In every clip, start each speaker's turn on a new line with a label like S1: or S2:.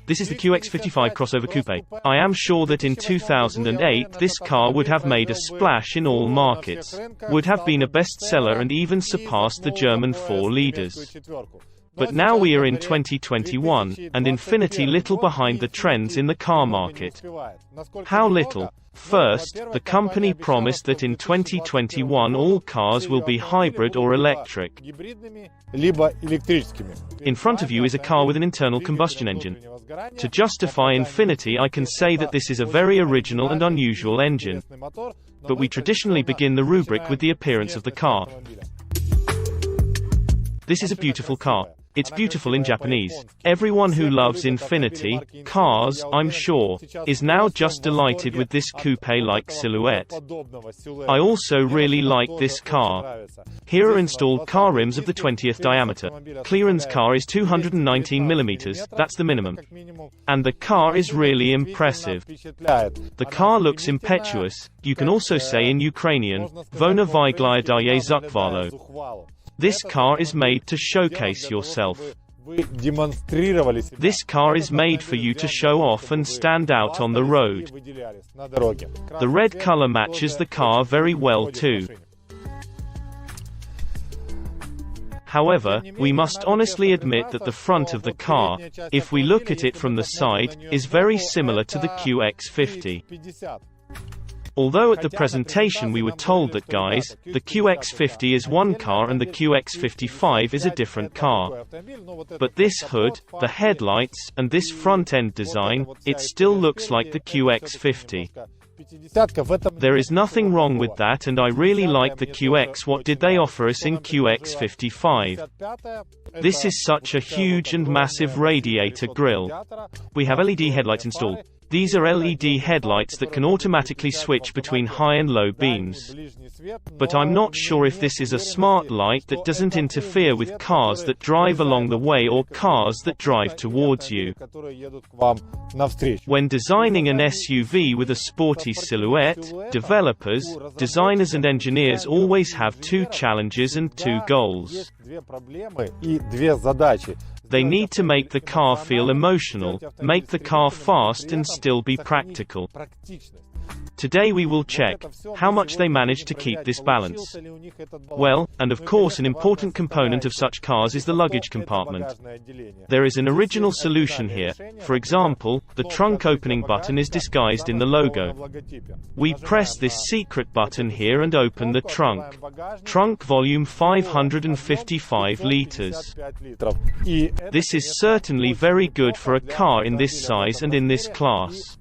S1: This is the QX55 crossover coupe. I am sure that in 2008 this car would have made a splash in all markets, would have been a bestseller and even surpassed the German 4 leaders. But now we are in 2021, and Infiniti little behind the trends in the car market. How little? First, the company promised that in 2021 all cars will be hybrid or electric. In front of you is a car with an internal combustion engine. To justify Infiniti, I can say that this is a very original and unusual engine. But we traditionally begin the rubric with the appearance of the car. This is a beautiful car. It's beautiful in Japanese. Everyone who loves Infiniti cars, I'm sure, is now just delighted with this coupe-like silhouette. I also really like this car. Here are installed car rims of the 20th diameter. Clearance car is 219 mm, that's the minimum. And the car is really impressive. The car looks impetuous, you can also say in Ukrainian, Vona vyglądає zuchwalo. This car is made to showcase yourself. This car is made for you to show off and stand out on the road. The red color matches the car very well too. However, we must honestly admit that the front of the car, if we look at it from the side, is very similar to the QX50. Although at the presentation we were told that guys, the QX50 is one car and the QX55 is a different car. But this hood, the headlights, and this front-end design, it still looks like the QX50. There is nothing wrong with that, and I really like the QX. What did they offer us in QX55? This is such a huge and massive radiator grille. We have LED headlights installed. These are LED headlights that can automatically switch between high and low beams. But I'm not sure if this is a smart light that doesn't interfere with cars that drive along the way or cars that drive towards you. When designing an SUV with a sporty silhouette, developers, designers and engineers always have two challenges and two goals. They need to make the car feel emotional, make the car fast and still be practical. Today we will check how much they manage to keep this balance. Well, and of course an important component of such cars is the luggage compartment. There is an original solution here. For example, the trunk opening button is disguised in the logo. We press this secret button here and open the trunk. Trunk volume 555 liters. This is certainly very good for a car in this size and in this class.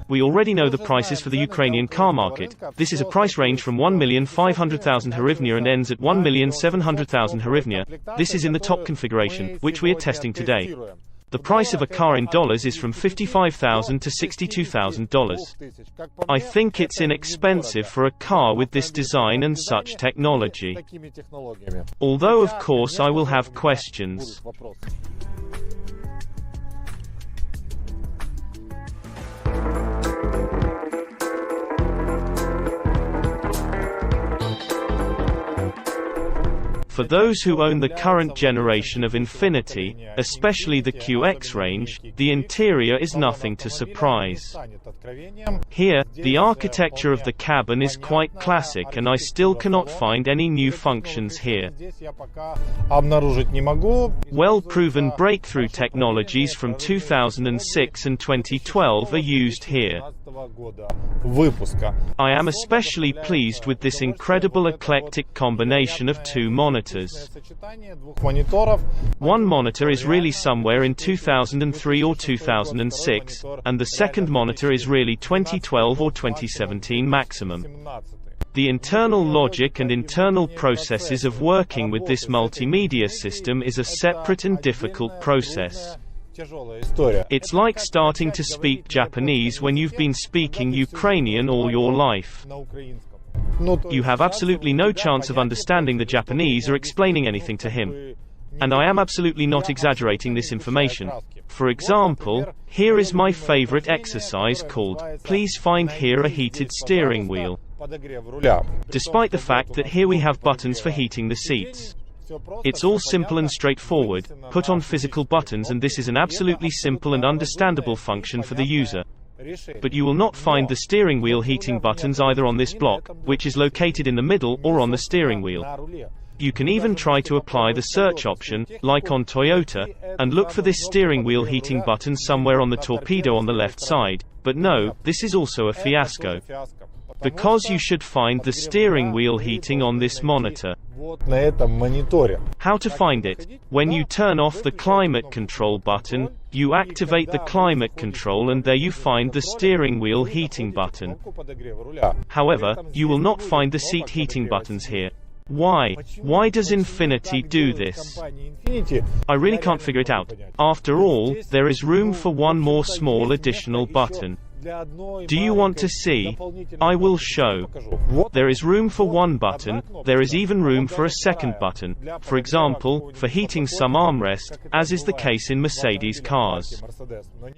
S1: We already know the prices for the Ukrainian car market. This is a price range from 1,500,000 hryvnia and ends at 1,700,000 hryvnia. This is in the top configuration, which we are testing today. The price of a car in dollars is from $55,000 to $62,000. I think it's inexpensive for a car with this design and such technology. Although of course I will have questions. For those who own the current generation of Infiniti, especially the QX range, the interior is nothing to surprise. Here, the architecture of the cabin is quite classic and I still cannot find any new functions here. Well-proven breakthrough technologies from 2006 and 2012 are used here. I am especially pleased with this incredible eclectic combination of two monitors. One monitor is really somewhere in 2003 or 2006, and the second monitor is really 2012 or 2017 maximum. The internal logic and internal processes of working with this multimedia system is a separate and difficult process. It's like starting to speak Japanese when you've been speaking Ukrainian all your life. You have absolutely no chance of understanding the Japanese or explaining anything to him. And I am absolutely not exaggerating this information. For example, here is my favorite exercise called, "Please find here a heated steering wheel." Despite the fact that here we have buttons for heating the seats. It's all simple and straightforward, put on physical buttons, and this is an absolutely simple and understandable function for the user. But you will not find the steering wheel heating buttons either on this block, which is located in the middle, or on the steering wheel. You can even try to apply the search option, like on Toyota, and look for this steering wheel heating button somewhere on the torpedo on the left side, but no, this is also a fiasco. Because you should find the steering wheel heating on this monitor. How to find it? When you turn off the climate control button, you activate the climate control and there you find the steering wheel heating button. However, you will not find the seat heating buttons here. Why? Why does Infiniti do this? I really can't figure it out. After all, there is room for one more small additional button. Do you want to see? I will show. There is room for one button, there is even room for a second button, for example, for heating some armrest, as is the case in Mercedes cars.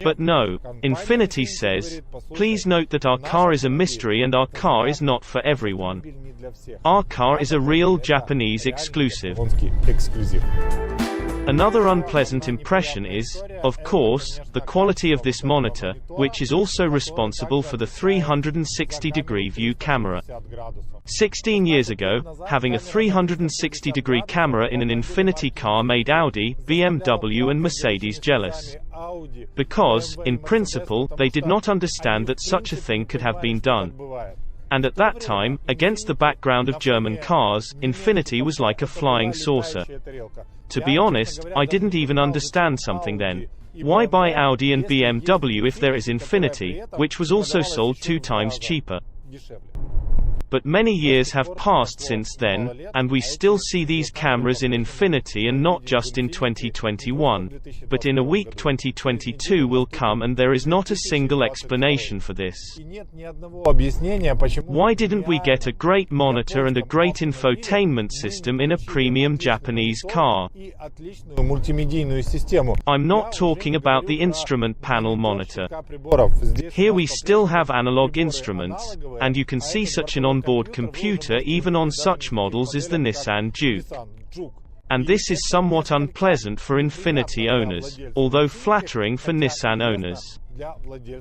S1: But no, Infiniti says, please note that our car is a mystery and our car is not for everyone. Our car is a real Japanese exclusive. Another unpleasant impression is, of course, the quality of this monitor, which is also responsible for the 360-degree view camera. 16 years ago, having a 360-degree camera in an Infiniti car made Audi, BMW and Mercedes jealous. Because, in principle, they did not understand that such a thing could have been done. And at that time, against the background of German cars, Infiniti was like a flying saucer. To be honest, I didn't even understand something then. Why buy Audi and BMW if there is Infiniti, which was also sold 2 times cheaper? But many years have passed since then, and we still see these cameras in Infiniti, and not just in 2021. But in a week 2022 will come and there is not a single explanation for this. Why didn't we get a great monitor and a great infotainment system in a premium Japanese car? I'm not talking about the instrument panel monitor. Here we still have analog instruments, and you can see such an onboard computer even on such models as the Nissan Juke. And this is somewhat unpleasant for Infiniti owners, although flattering for Nissan owners.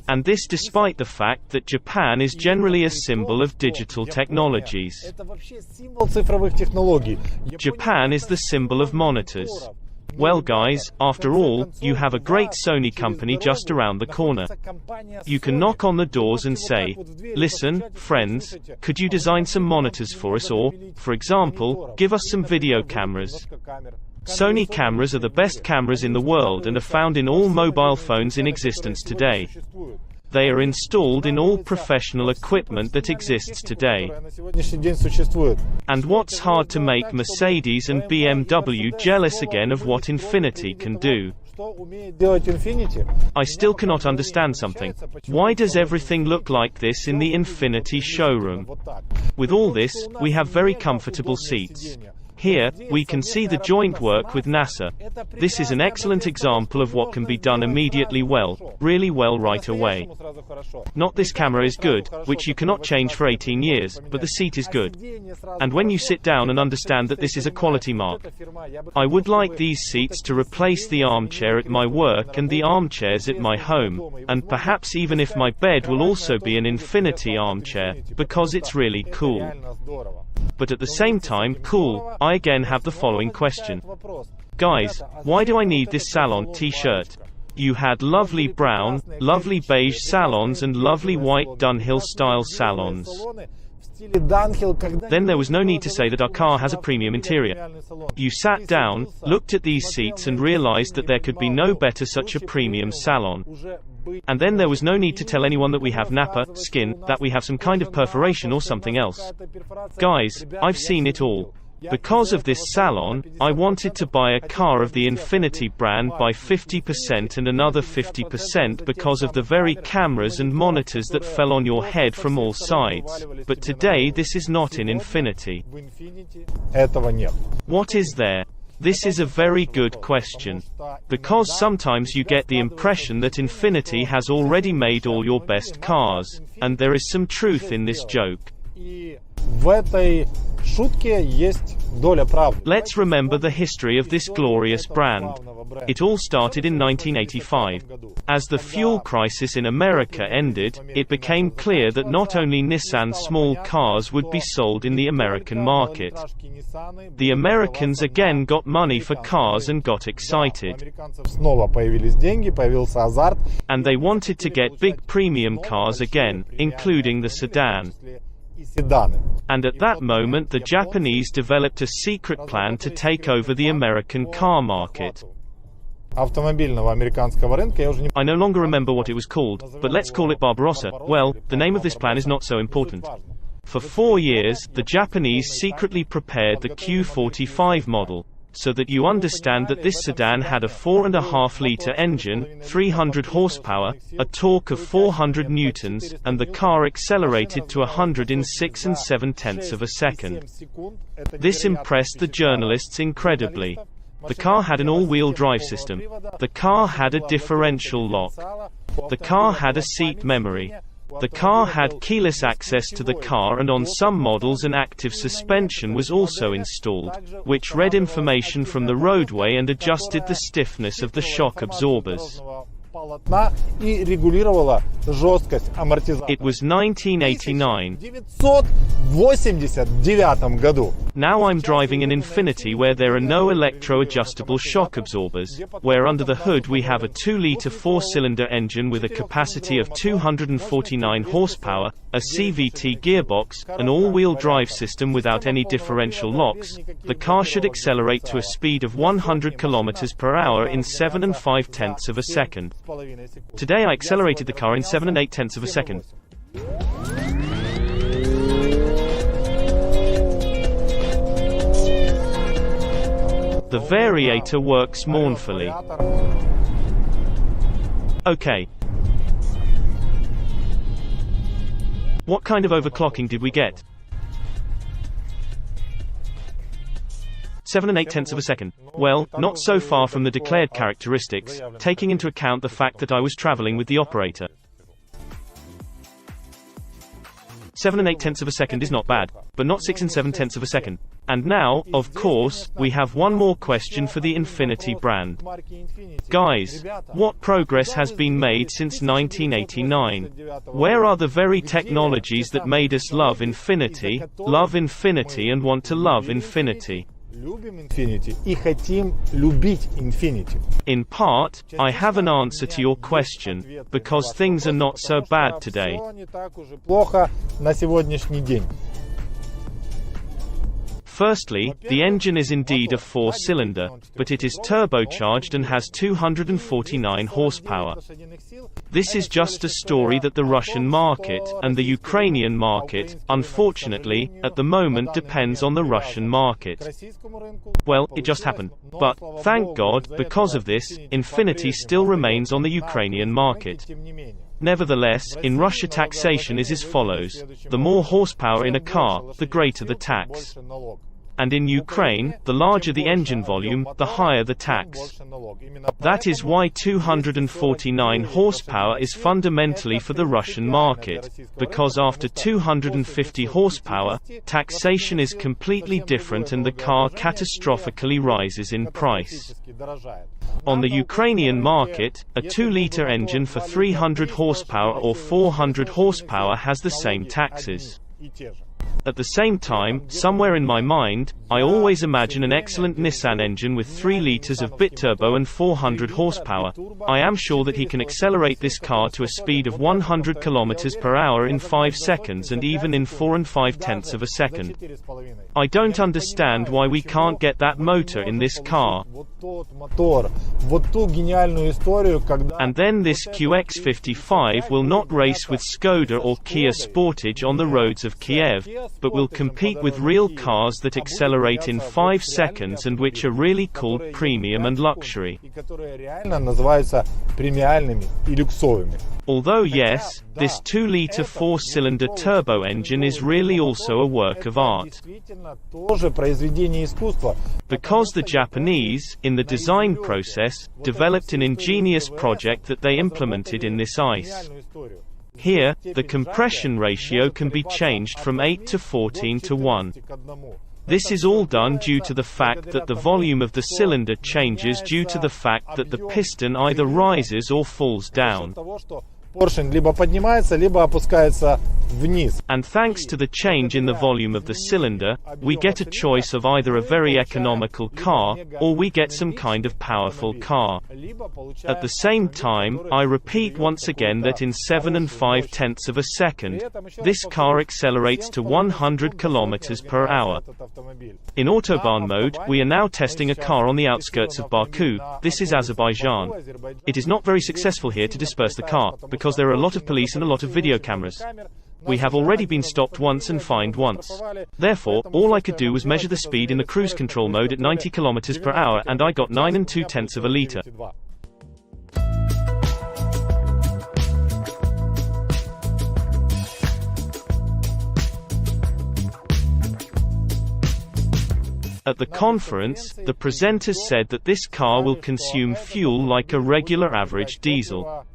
S1: And this despite the fact that Japan is generally a symbol of digital technologies. Japan is the symbol of monitors. Well guys, after all, you have a great Sony company just around the corner. You can knock on the doors and say, listen, friends, could you design some monitors for us, or, for example, give us some video cameras. Sony cameras are the best cameras in the world and are found in all mobile phones in existence today. They are installed in all professional equipment that exists today. And what's hard to make Mercedes and BMW jealous again of what Infiniti can do? I still cannot understand something. Why does everything look like this in the Infiniti showroom? With all this, we have very comfortable seats. Here, we can see the joint work with NASA. This is an excellent example of what can be done immediately well, really well right away. Not this camera is good, which you cannot change for 18 years, but the seat is good. And when you sit down and understand that this is a quality mark. I would like these seats to replace the armchair at my work and the armchairs at my home, and perhaps even if my bed will also be an Infiniti armchair, because it's really cool. But at the same time, cool, I again have the following question. Guys, why do I need this salon t-shirt? You had lovely brown, lovely beige salons and lovely white Dunhill style salons. Then there was no need to say that our car has a premium interior. You sat down, looked at these seats and realized that there could be no better such a premium salon. And then there was no need to tell anyone that we have nappa, skin, that we have some kind of perforation or something else. Guys, I've seen it all. Because of this salon, I wanted to buy a car of the Infiniti brand by 50% and another 50% because of the very cameras and monitors that fell on your head from all sides. But today this is not in Infiniti. What is there? This is a very good question. Because sometimes you get the impression that Infiniti has already made all your best cars, and there is some truth in this joke.
S2: В этой шутке есть
S1: Let's remember the history of this glorious brand. It all started in 1985. As the fuel crisis in America ended, it became clear that not only Nissan small cars would be sold in the American market. The Americans again got money for cars and got excited. And they wanted to get big premium cars again, including the sedan. And at that moment the Japanese developed a secret plan to take over the American car market. I no longer remember what it was called, but let's call it Barbarossa. Well, the name of this plan is not so important. For 4 years, the Japanese secretly prepared the Q45 model, so that you understand that this sedan had a 4.5-liter engine, 300 horsepower, a torque of 400 newtons, and the car accelerated to 100 in 6 7/10 of a second. This impressed the journalists incredibly. The car had an all-wheel drive system. The car had a differential lock. The car had a seat memory. The car had keyless access to the car, and on some models an active suspension was also installed, which read information from the roadway and adjusted the stiffness of the shock absorbers. It was 1989. Now I'm driving an Infiniti where there are no electro-adjustable shock absorbers, where under the hood we have a 2-liter 4-cylinder engine with a capacity of 249 horsepower, a CVT gearbox, an all-wheel drive system without any differential locks. The car should accelerate to a speed of 100 km per hour in 7 5/10 of a second. Today I accelerated the car in 7 8/10 of a second. The variator works mournfully. Okay. What kind of overclocking did we get? 7 8/10 of a second. Well, not so far from the declared characteristics, taking into account the fact that I was traveling with the operator. 7 8/10 of a second is not bad, but not 6 7/10 of a second. And now, of course, we have one more question for the Infiniti brand. Guys, what progress has been made since 1989? Where are the very technologies that made us love Infiniti and want to love Infiniti? In part, I have an answer to your question, because things are not so bad today. Firstly, the engine is indeed a 4-cylinder, but it is turbocharged and has 249 horsepower. This is just a story that the Russian market, and the Ukrainian market, unfortunately, at the moment depends on the Russian market. Well, it just happened. But, thank God, because of this, Infiniti still remains on the Ukrainian market. Nevertheless, in Russia taxation is as follows: the more horsepower in a car, the greater the tax. And in Ukraine, the larger the engine volume, the higher the tax. That is why 249 horsepower is fundamentally for the Russian market, because after 250 horsepower, taxation is completely different and the car catastrophically rises in price. On the Ukrainian market, a 2-liter engine for 300 horsepower or 400 horsepower has the same taxes. At the same time, somewhere in my mind, I always imagine an excellent Nissan engine with 3 liters of biturbo and 400 horsepower. I am sure that he can accelerate this car to a speed of 100 km per hour in 5 seconds and even in 4 5/10 of a second. I don't understand why we can't get that motor in this car. And then this QX55 will not race with Skoda or Kia Sportage on the roads of Kiev, but will compete with real cars that accelerate in 5 seconds and which are really called premium and luxury. Although yes, this 2-liter 4-cylinder turbo engine is really also a work of art. Because the Japanese, in the design process, developed an ingenious project that they implemented in this ICE. Here, the compression ratio can be changed from 8 to 14 to 1. This is all done due to the fact that the volume of the cylinder changes due to the fact that the piston either rises or falls down.
S2: Поршень либо поднимается, либо опускается вниз.
S1: And thanks to the change in the volume of the cylinder, we get a choice of either a very economical car, or we get some kind of powerful car. At the same time, I repeat once again that in 7 5/10 of a second, this car accelerates to 100 km per hour. In Autobahn mode, we are now testing a car on the outskirts of Baku. This is Azerbaijan. It is not very successful here to disperse the car, because there are a lot of police and a lot of video cameras. We have already been stopped once and fined once. Therefore, all I could do was measure the speed in the cruise control mode at 90 km per hour, and I got 9 2/10 of a liter. At the conference, the presenters said that this car will consume fuel like a regular average diesel.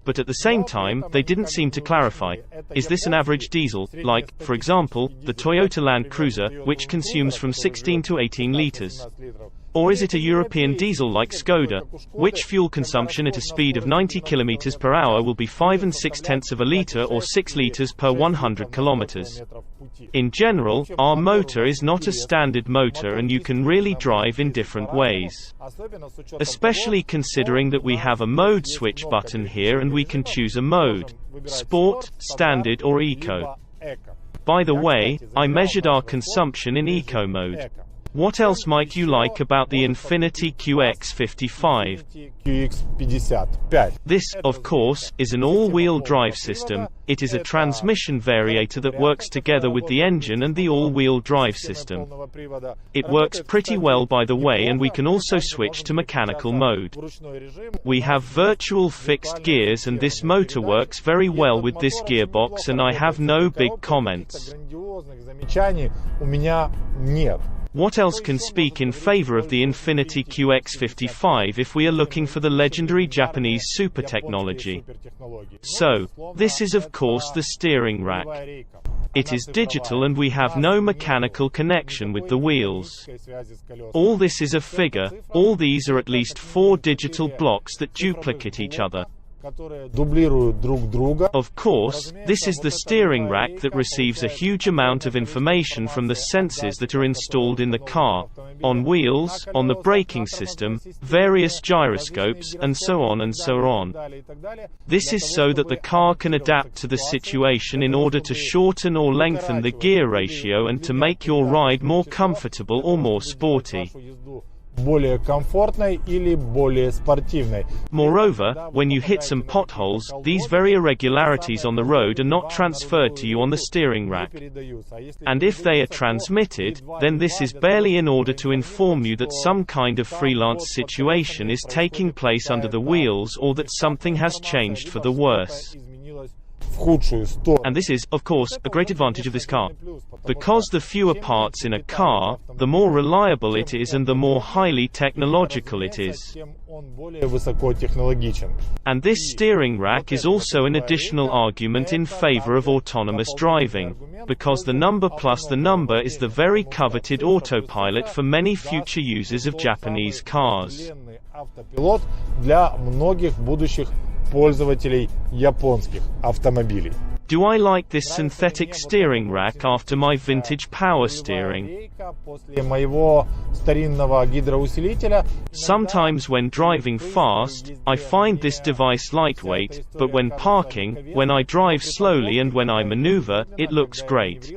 S1: But at the same time, they didn't seem to clarify, is this an average diesel, like, for example, the Toyota Land Cruiser, which consumes from 16 to 18 liters? Or is it a European diesel like Skoda, which fuel consumption at a speed of 90 km per hour will be 5 6/10 of a liter or 6 liters per 100 kilometers? In general, our motor is not a standard motor and you can really drive in different ways. Especially considering that we have a mode switch button here and we can choose a mode: Sport, Standard or Eco. By the way, I measured our consumption in Eco mode. What else might you like about the Infiniti QX55? This, of course, is an all-wheel drive system. It is a transmission variator that works together with the engine and the all-wheel drive system. It works pretty well, by the way, and we can also switch to mechanical mode. We have virtual fixed gears, and this motor works very well with this gearbox, and I have no big comments. What else can speak in favor of the Infiniti QX55 if we are looking for the legendary Japanese super technology? So, this is of course the steering rack. It is digital and we have no mechanical connection with the wheels. All this is a figure. All these are at least 4 digital blocks that duplicate each other. Of course, this is the steering rack that receives a huge amount of information from the sensors that are installed in the car, on wheels, on the braking system, various gyroscopes, and so on and so on. This is so that the car can adapt to the situation in order to shorten or lengthen the gear ratio and to make your ride more comfortable or more sporty. Moreover, when you hit some potholes, these very irregularities on the road are not transferred to you on the steering rack. And if they are transmitted, then this is barely in order to inform you that some kind of freelance situation is taking place under the wheels or that something has changed for the worse. And this is, of course, a great advantage of this car. Because the fewer parts in a car, the more reliable it is and the more highly technological it is. And this steering rack is also an additional argument in favor of autonomous driving, because the number plus the number is the very coveted autopilot for many future users of Japanese cars.
S2: Пользователей японских автомобилей.
S1: Do I like this synthetic steering rack after my vintage power steering? Sometimes when driving fast, I find this device lightweight, but when parking, when I drive slowly and when I maneuver, it looks great.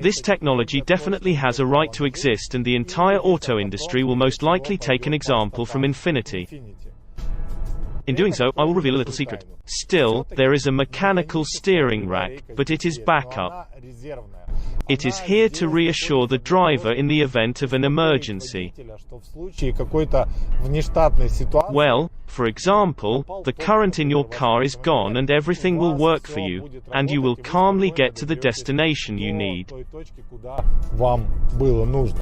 S1: This technology definitely has a right to exist, and the entire auto industry will most likely take an example from Infiniti. In doing so, I will reveal a little secret. Still, there is a mechanical steering rack, but it is backup. It is here to reassure the driver in the event of an emergency. Well, For example, the current in your car is gone and everything will work for you, and you will calmly get to the destination you need.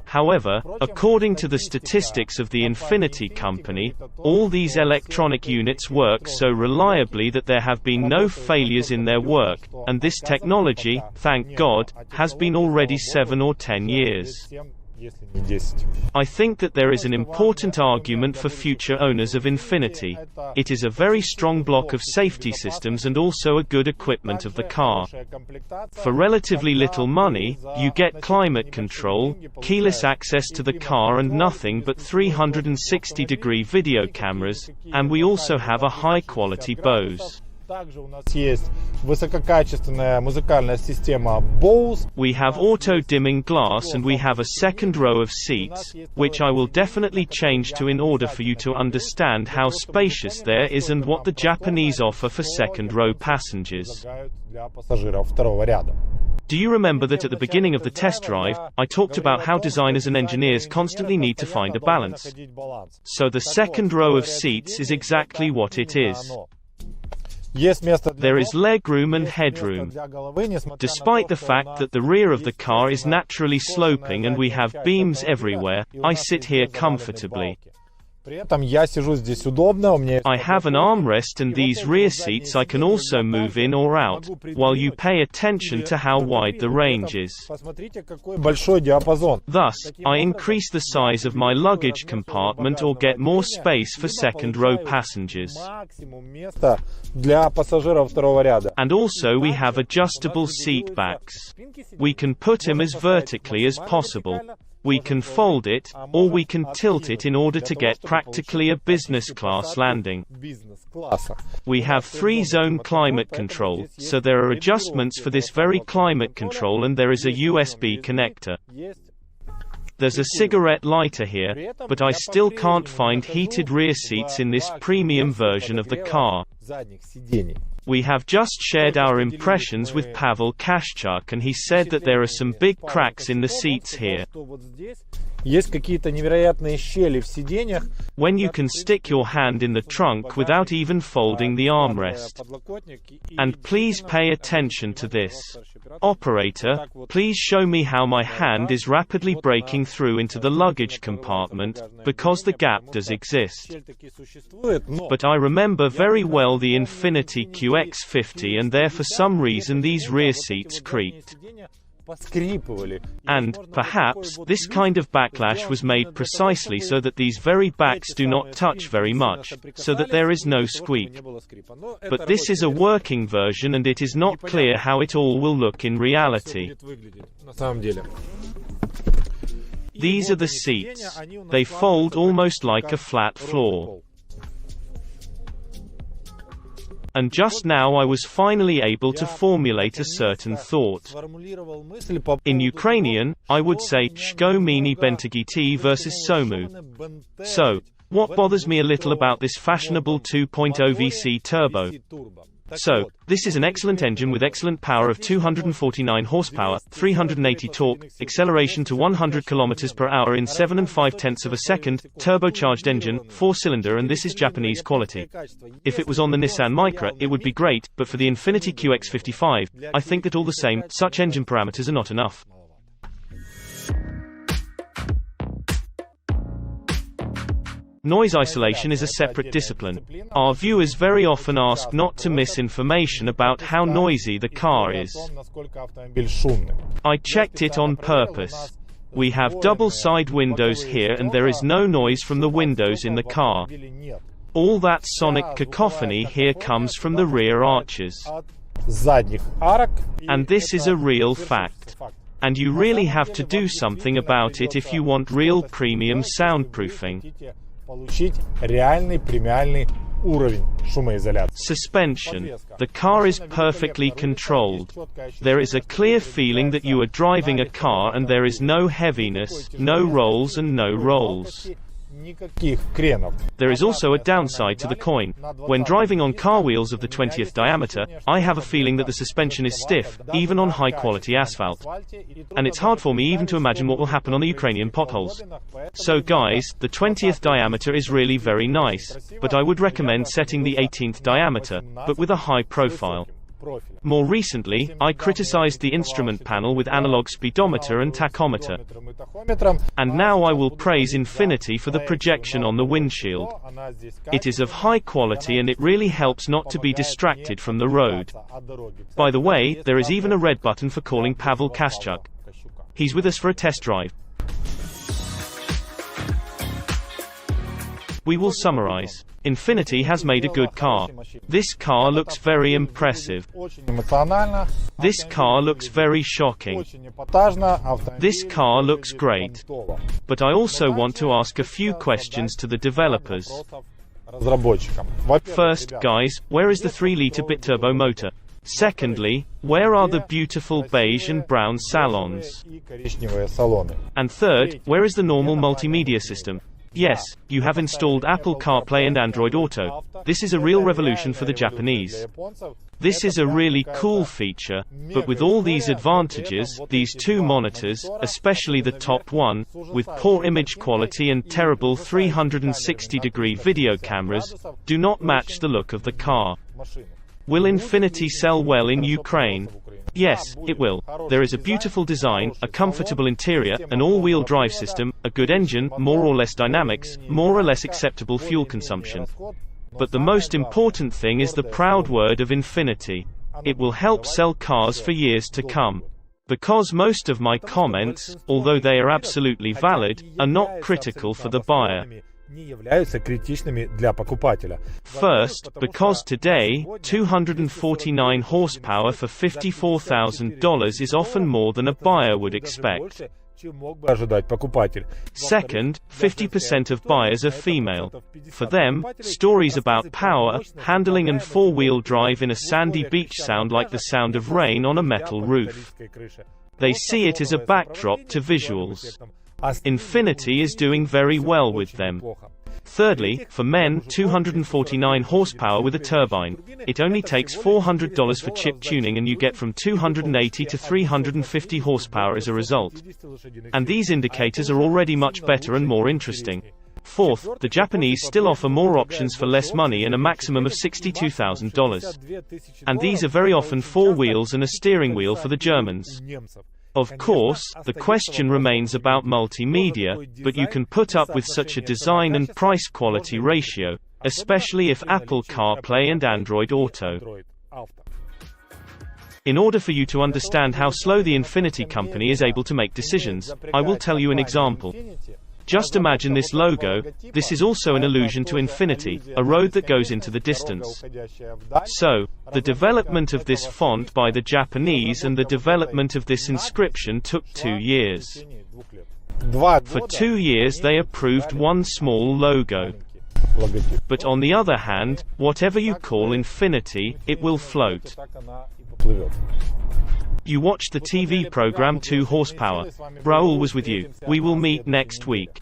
S1: However, according to the statistics of the Infiniti company, all these electronic units work so reliably that there have been no failures in their work, and this technology, thank God, has been already 7 or 10 years. I think that there is an important argument for future owners of Infiniti. It is a very strong block of safety systems and also a good equipment of the car. For relatively little money, you get climate control, keyless access to the car and nothing but 360-degree video cameras, and we also have a high-quality Bose. We have auto-dimming glass and we have a second row of seats, which I will definitely change to in order for you to understand how spacious there is and what the Japanese offer for second-row passengers. Do you remember that at the beginning of the test drive, I talked about how designers and engineers constantly need to find a balance? So the second row of seats is exactly what it is. There is legroom and headroom. Despite the fact that the rear of the car is naturally sloping and we have beams everywhere, I sit here comfortably. I have an armrest and these rear seats I can also move in or out, while you pay attention to how wide the range is. Thus, I increase the size of my luggage compartment or get more space for second-row passengers. And also we have adjustable seat backs. We can put them as vertically as possible. We can fold it, or we can tilt it in order to get practically a business-class landing. We have 3-zone climate control, so there are adjustments for this very climate control and there is a USB connector. There's a cigarette lighter here, but I still can't find heated rear seats in this premium version of the car. We have just shared our impressions with Pavel Kashchuk and he said that there are some big cracks in the seats here. When you can stick your hand in the trunk without even folding the armrest. And please pay attention to this. Operator, please show me how my hand is rapidly breaking through into the luggage compartment, because the gap does exist. But I remember very well the Infiniti QX50 and there for some reason these rear seats creaked. And, perhaps, this kind of backlash was made precisely so that these very backs do not touch very much, so that there is no squeak. But this is a working version and it is not clear how it all will look in reality. These are the seats. They fold almost like a flat floor. And just now I was finally able to formulate a certain thought. In Ukrainian, I would say, Shko mini bentagiti versus Somu. So, what bothers me a little about this fashionable 2.0 VC turbo? So, this is an excellent engine with excellent power of 249 horsepower, 380 torque, acceleration to 100 km/h in 7 5/10 of a second, turbocharged engine, 4-cylinder, and this is Japanese quality. If it was on the Nissan Micra, it would be great, but for the Infiniti QX55, I think that all the same, such engine parameters are not enough. Noise isolation is a separate discipline. Our viewers very often ask not to miss information about how noisy the car is. I checked it on purpose. We have double side windows here and there is no noise from the windows in the car. All that sonic cacophony here comes from the rear arches. And this is a real fact. And you really have to do something about it if you want real premium soundproofing. Suspension. The car is perfectly controlled. There is a clear feeling that you are driving a car and there is no heaviness, no rolls and no rolls.
S2: никаких кренов.
S1: There is also a downside to the coin. When driving on car wheels of the 20th diameter, I have a feeling that the suspension is stiff, even on high-quality asphalt. And it's hard for me even to imagine what will happen on the Ukrainian potholes. So guys, the 20th diameter is really very nice, but I would recommend setting the 18th diameter, but with a high profile. More recently, I criticized the instrument panel with analog speedometer and tachometer. And now I will praise Infiniti for the projection on the windshield. It is of high quality and it really helps not to be distracted from the road. By the way, there is even a red button for calling Pavel Kaschuk. He's with us for a test drive. We will summarize. Infiniti has made a good car. This car looks very impressive. This car looks very shocking. This car looks great. But I also want to ask a few questions to the developers. First, guys, where is the 3-liter biturbo motor? Secondly, where are the beautiful beige and brown salons? And third, where is the normal multimedia system? Yes, you have installed Apple CarPlay and Android Auto. This is a real revolution for the Japanese. This is a really cool feature, but with all these advantages, these two monitors, especially the top one, with poor image quality and terrible 360-degree video cameras, do not match the look of the car. Will Infiniti sell well in Ukraine? Yes, it will. There is a beautiful design, a comfortable interior, an all-wheel drive system, a good engine, more or less dynamics, more or less acceptable fuel consumption. But the most important thing is the proud word of Infiniti. It will help sell cars for years to come. Because most of my comments, although they are absolutely valid, are not critical for the buyer. First, because today, 249 horsepower for $54,000 is often more than a buyer would expect. Second, 50% of buyers are female. For them, stories about power, handling and four-wheel drive in a sandy beach sound like the sound of rain on a metal roof. They see it as a backdrop to visuals. Infiniti is doing very well with them. Thirdly, for men, 249 horsepower with a turbine. It only takes $400 for chip tuning and you get from 280 to 350 horsepower as a result. And these indicators are already much better and more interesting. Fourth, the Japanese still offer more options for less money and a maximum of $62,000. And these are very often 4 wheels and a steering wheel for the Germans. Of course, the question remains about multimedia, but you can put up with such a design and price-quality ratio, especially if Apple CarPlay and Android Auto. In order for you to understand how slow the Infiniti company is able to make decisions, I will tell you an example. Just imagine this logo. This is also an allusion to Infiniti, a road that goes into the distance. So, the development of this font by the Japanese and the development of this inscription took 2 years. For 2 years they approved one small logo. But on the other hand, whatever you call Infiniti, it will float. You watched the TV program 2 Horsepower. Raul was with you. We will meet next week.